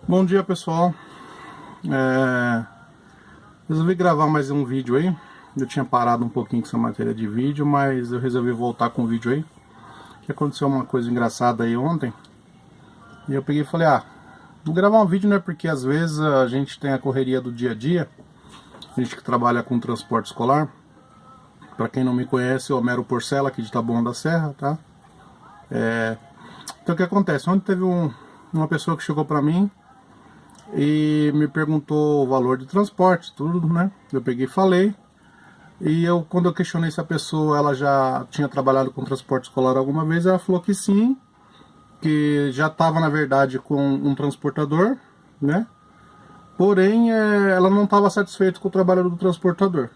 Bom dia, pessoal. Resolvi gravar mais um vídeo aí. Eu tinha parado um pouquinho com essa matéria de vídeo, mas eu resolvi voltar com o vídeo aí. Que aconteceu uma coisa engraçada aí ontem. E eu peguei e falei, vou gravar um vídeo, né? Porque às vezes a gente tem a correria do dia a dia. A gente que trabalha com transporte escolar. Pra quem não me conhece, eu Homero Porcela, aqui de Taboão da Serra, tá? Então o que acontece? Ontem teve uma pessoa que chegou pra mim e me perguntou o valor de transporte, tudo, né? Eu peguei e falei. E quando eu questionei se a pessoa ela já tinha trabalhado com transporte escolar alguma vez, ela falou que sim, que já estava na verdade com um transportador, né? Porém, ela não estava satisfeita com o trabalho do transportador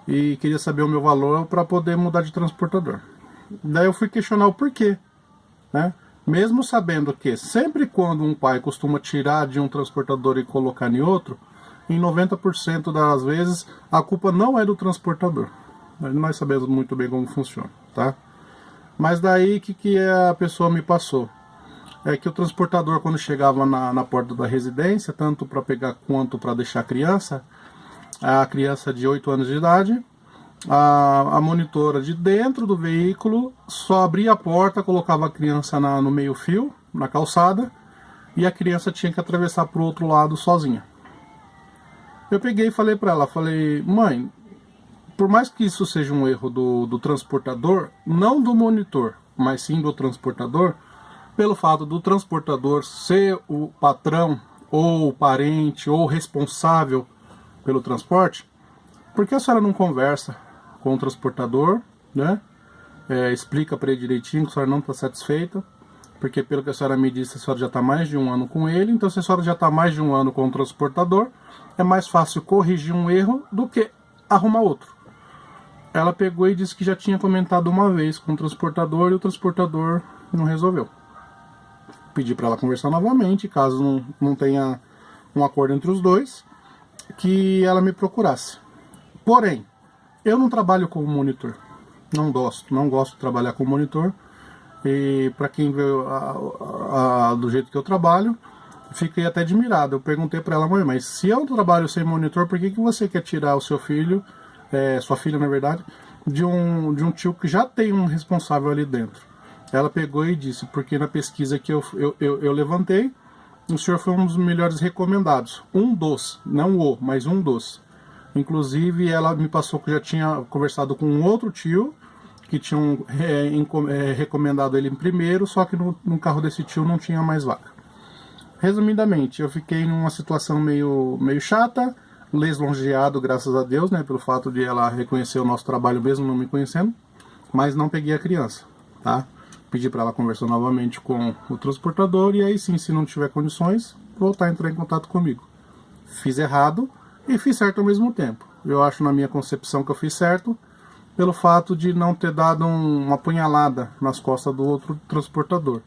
e queria saber o meu valor para poder mudar de transportador. Daí eu fui questionar o porquê, né? Mesmo sabendo que sempre quando um pai costuma tirar de um transportador e colocar em outro, em 90% das vezes a culpa não é do transportador. Nós sabemos muito bem como funciona, tá? Mas daí o que a pessoa me passou? É que o transportador, quando chegava na porta da residência, tanto para pegar quanto para deixar a criança de 8 anos de idade, a monitora de dentro do veículo só abria a porta, colocava a criança no meio fio, na calçada, e a criança tinha que atravessar para o outro lado sozinha. Eu peguei e falei para ela, mãe, por mais que isso seja um erro do transportador, não do monitor, mas sim do transportador, pelo fato do transportador ser o patrão, ou o parente, ou responsável pelo transporte, por que a senhora não conversa com o transportador, né? Explica para ele direitinho que a senhora não está satisfeita, porque pelo que a senhora me disse, a senhora já está mais de um ano com ele, então se a senhora já está mais de um ano com o transportador, é mais fácil corrigir um erro do que arrumar outro. Ela pegou e disse que já tinha comentado uma vez com o transportador e o transportador não resolveu. Pedi para ela conversar novamente, caso não tenha um acordo entre os dois, que ela me procurasse. Porém, eu não trabalho como monitor. Não gosto de trabalhar como monitor. E para quem vê do jeito que eu trabalho, fiquei até admirado. Eu perguntei para ela, mãe, mas se eu trabalho sem monitor, por que você quer tirar o seu filho, sua filha na verdade, de um tio que já tem um responsável ali dentro? Ela pegou e disse, porque na pesquisa que eu levantei, o senhor foi um dos melhores recomendados. Um dos, não o, mas um dos. Inclusive, ela me passou que já tinha conversado com um outro tio, que tinham recomendado ele em primeiro, só que no carro desse tio não tinha mais vaga. Resumidamente, eu fiquei numa situação meio chata, lisonjeado, graças a Deus, né, pelo fato de ela reconhecer o nosso trabalho mesmo não me conhecendo, mas não peguei a criança, tá? Pedi para ela conversar novamente com o transportador e aí sim, se não tiver condições, voltar a entrar em contato comigo. Fiz errado e fiz certo ao mesmo tempo. Eu acho na minha concepção que eu fiz certo, pelo fato de não ter dado uma punhalada nas costas do outro transportador.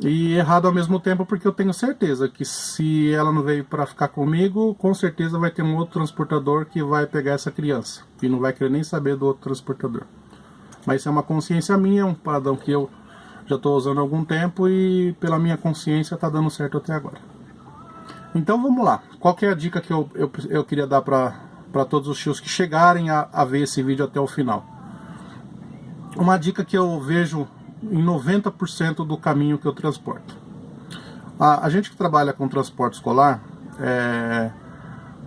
E errado ao mesmo tempo porque eu tenho certeza que se ela não veio para ficar comigo, com certeza vai ter um outro transportador que vai pegar essa criança e não vai querer nem saber do outro transportador. Mas isso é uma consciência minha, é um padrão que eu já estou usando há algum tempo e pela minha consciência está dando certo até agora. Então vamos lá, qual que é a dica que eu queria dar para todos os tios que chegarem a ver esse vídeo até o final? Uma dica que eu vejo em 90% do caminho que eu transporto. A gente que trabalha com transporte escolar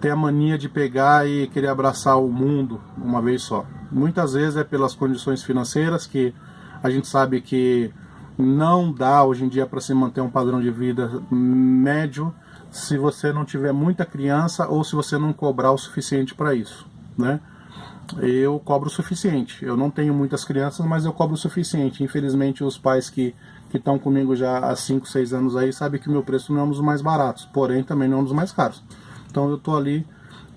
tem a mania de pegar e querer abraçar o mundo uma vez só. Muitas vezes é pelas condições financeiras, que a gente sabe que não dá hoje em dia para se manter um padrão de vida médio se você não tiver muita criança ou se você não cobrar o suficiente para isso, né? Eu cobro o suficiente. Eu não tenho muitas crianças, mas eu cobro o suficiente. Infelizmente, os pais que estão comigo já há 5, 6 anos aí sabem que o meu preço não é um dos mais baratos, porém também não é um dos mais caros. Então eu estou ali,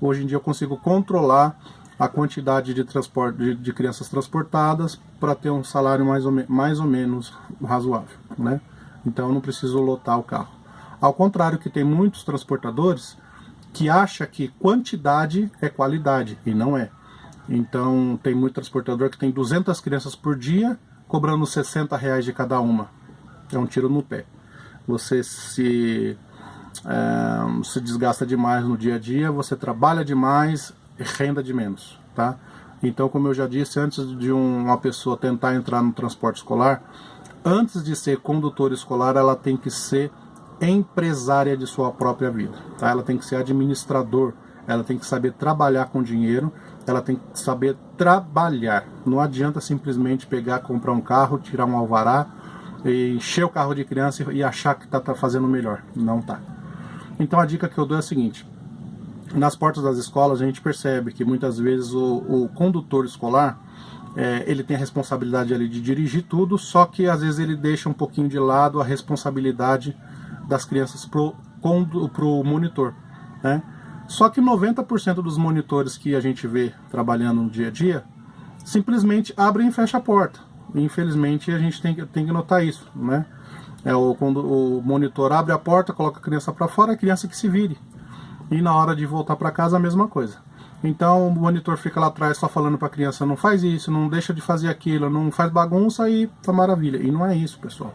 hoje em dia eu consigo controlar a quantidade de transporte de crianças transportadas para ter um salário mais ou menos razoável, né? Então eu não preciso lotar o carro. Ao contrário que tem muitos transportadores que acham que quantidade é qualidade, e não é. Então tem muito transportador que tem 200 crianças por dia, cobrando R$60 de cada uma. É um tiro no pé. Você se se desgasta demais no dia a dia, você trabalha demais e renda de menos, tá? Então, como eu já disse, antes de uma pessoa tentar entrar no transporte escolar, antes de ser condutor escolar, ela tem que ser empresária de sua própria vida, tá? Ela tem que ser administrador, ela tem que saber trabalhar com dinheiro, ela tem que saber trabalhar. Não adianta simplesmente pegar, comprar um carro, tirar um alvará, e encher o carro de criança e achar que tá fazendo melhor. Não tá. Então a dica que eu dou é a seguinte: nas portas das escolas a gente percebe que muitas vezes o condutor escolar, ele tem a responsabilidade ali de dirigir tudo, só que às vezes ele deixa um pouquinho de lado a responsabilidade das crianças pro monitor, né? Só que 90% dos monitores que a gente vê trabalhando no dia a dia simplesmente abrem e fecham a porta. Infelizmente a gente tem que notar isso, né? Quando o monitor abre a porta, coloca a criança para fora, a criança que se vire. E na hora de voltar para casa a mesma coisa. Então o monitor fica lá atrás só falando para a criança: não faz isso, não deixa de fazer aquilo, não faz bagunça, e tá maravilha. E não é isso, pessoal.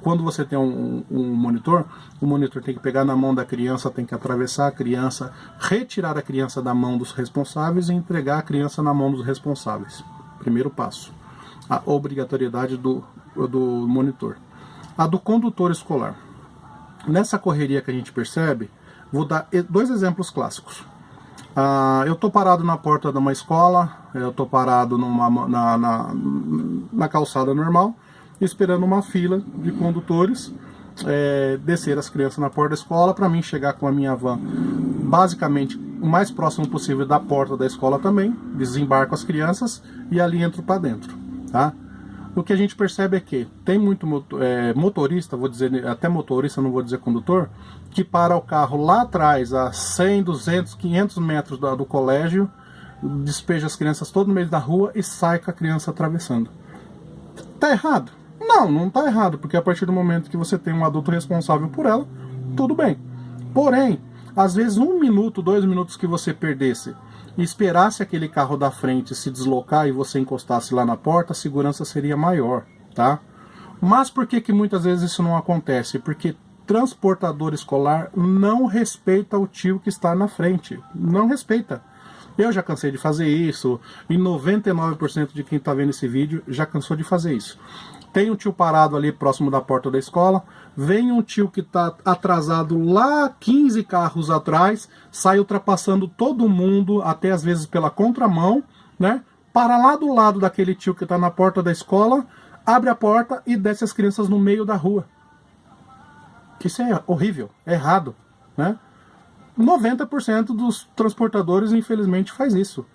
Quando você tem um monitor, o monitor tem que pegar na mão da criança, tem que atravessar a criança, retirar a criança da mão dos responsáveis e entregar a criança na mão dos responsáveis. Primeiro passo, a obrigatoriedade do monitor. A do condutor escolar. Nessa correria que a gente percebe, vou dar 2 exemplos clássicos. Eu estou parado na porta de uma escola, eu estou parado na calçada normal, esperando uma fila de condutores descer as crianças na porta da escola para mim chegar com a minha van basicamente o mais próximo possível da porta da escola também, desembarco as crianças e ali entro para dentro, tá? O que a gente percebe é que tem muito motorista, vou dizer até motorista, não vou dizer condutor, que para o carro lá atrás, a 100, 200, 500 metros do colégio, despeja as crianças todo no meio da rua e sai com a criança atravessando. Tá errado? Não, não tá errado, porque a partir do momento que você tem um adulto responsável por ela, tudo bem. Porém, às vezes 1 minuto, 2 minutos que você perdesse e esperasse aquele carro da frente se deslocar e você encostasse lá na porta, a segurança seria maior, tá? Mas por que muitas vezes isso não acontece? Porque transportador escolar não respeita o tio que está na frente. Não respeita. Eu já cansei de fazer isso, e 99% de quem está vendo esse vídeo já cansou de fazer isso. Tem um tio parado ali próximo da porta da escola, vem um tio que está atrasado lá 15 carros atrás, sai ultrapassando todo mundo, até às vezes pela contramão, né? Para lá do lado daquele tio que está na porta da escola, abre a porta e desce as crianças no meio da rua. Isso é horrível, é errado, né? 90% dos transportadores, infelizmente, faz isso.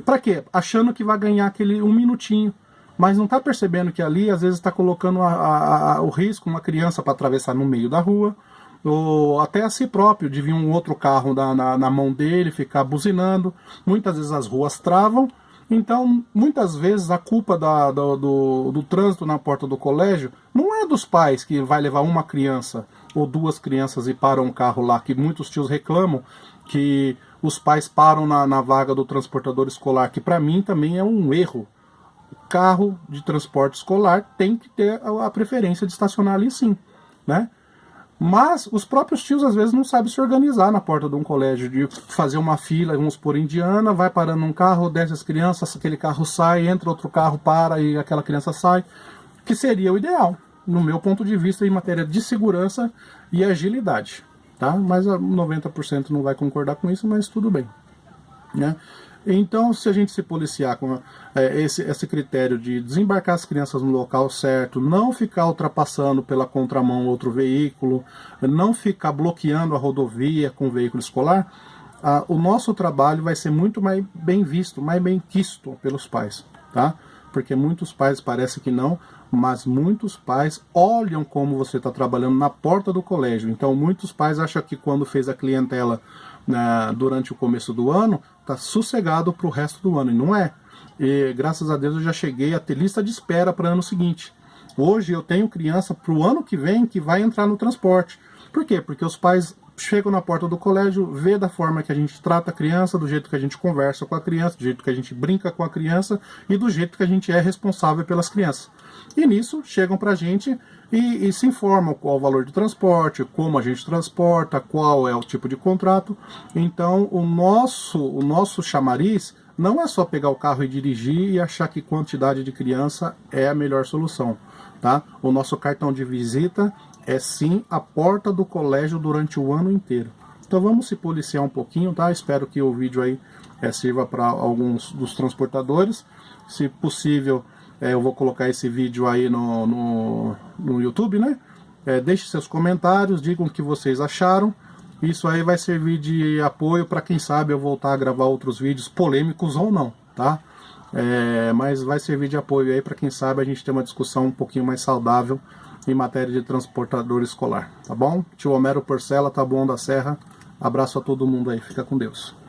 Para quê? Achando que vai ganhar aquele 1 minutinho. Mas não está percebendo que ali, às vezes, está colocando o risco, uma criança para atravessar no meio da rua, ou até a si próprio, de vir um outro carro na mão dele, ficar buzinando. Muitas vezes as ruas travam. Então, muitas vezes, a culpa do trânsito na porta do colégio não é dos pais, que vai levar uma criança ou 2 crianças e param um carro lá, que muitos tios reclamam que os pais param na vaga do transportador escolar, que para mim também é um erro. O carro de transporte escolar tem que ter a preferência de estacionar ali, sim, né? Mas os próprios tios às vezes não sabem se organizar na porta de um colégio, de fazer uma fila, vamos por Indiana, vai parando um carro, desce as crianças, aquele carro sai, entra outro carro, para e aquela criança sai, que seria o ideal, no meu ponto de vista, em matéria de segurança e agilidade, tá? Mas 90% não vai concordar com isso, mas tudo bem, né? Então, se a gente se policiar com esse critério de desembarcar as crianças no local certo, não ficar ultrapassando pela contramão outro veículo, não ficar bloqueando a rodovia com o veículo escolar, o nosso trabalho vai ser muito mais bem visto, mais bem quisto pelos pais, tá? Porque muitos pais parecem que não, mas muitos pais olham como você está trabalhando na porta do colégio. Então, muitos pais acham que quando fez a clientela durante o começo do ano, está sossegado para o resto do ano, e não é. E graças a Deus eu já cheguei a ter lista de espera para o ano seguinte. Hoje eu tenho criança para o ano que vem que vai entrar no transporte. Por quê? Porque os pais chegam na porta do colégio, vê da forma que a gente trata a criança, do jeito que a gente conversa com a criança, do jeito que a gente brinca com a criança e do jeito que a gente é responsável pelas crianças. E nisso chegam pra gente e se informam qual o valor de transporte, como a gente transporta, qual é o tipo de contrato. Então o nosso chamariz não é só pegar o carro e dirigir e achar que quantidade de criança é a melhor solução, tá? O nosso cartão de visita é sim a porta do colégio durante o ano inteiro. Então vamos se policiar um pouquinho, tá? Espero que o vídeo aí sirva para alguns dos transportadores. Se possível, eu vou colocar esse vídeo aí no YouTube, né? Deixe seus comentários, digam o que vocês acharam. Isso aí vai servir de apoio para quem sabe eu voltar a gravar outros vídeos polêmicos ou não, tá? Mas vai servir de apoio aí para quem sabe a gente ter uma discussão um pouquinho mais saudável em matéria de transportador escolar, tá bom? Tio Homero Porcela, Taboão da Serra, abraço a todo mundo aí, fica com Deus.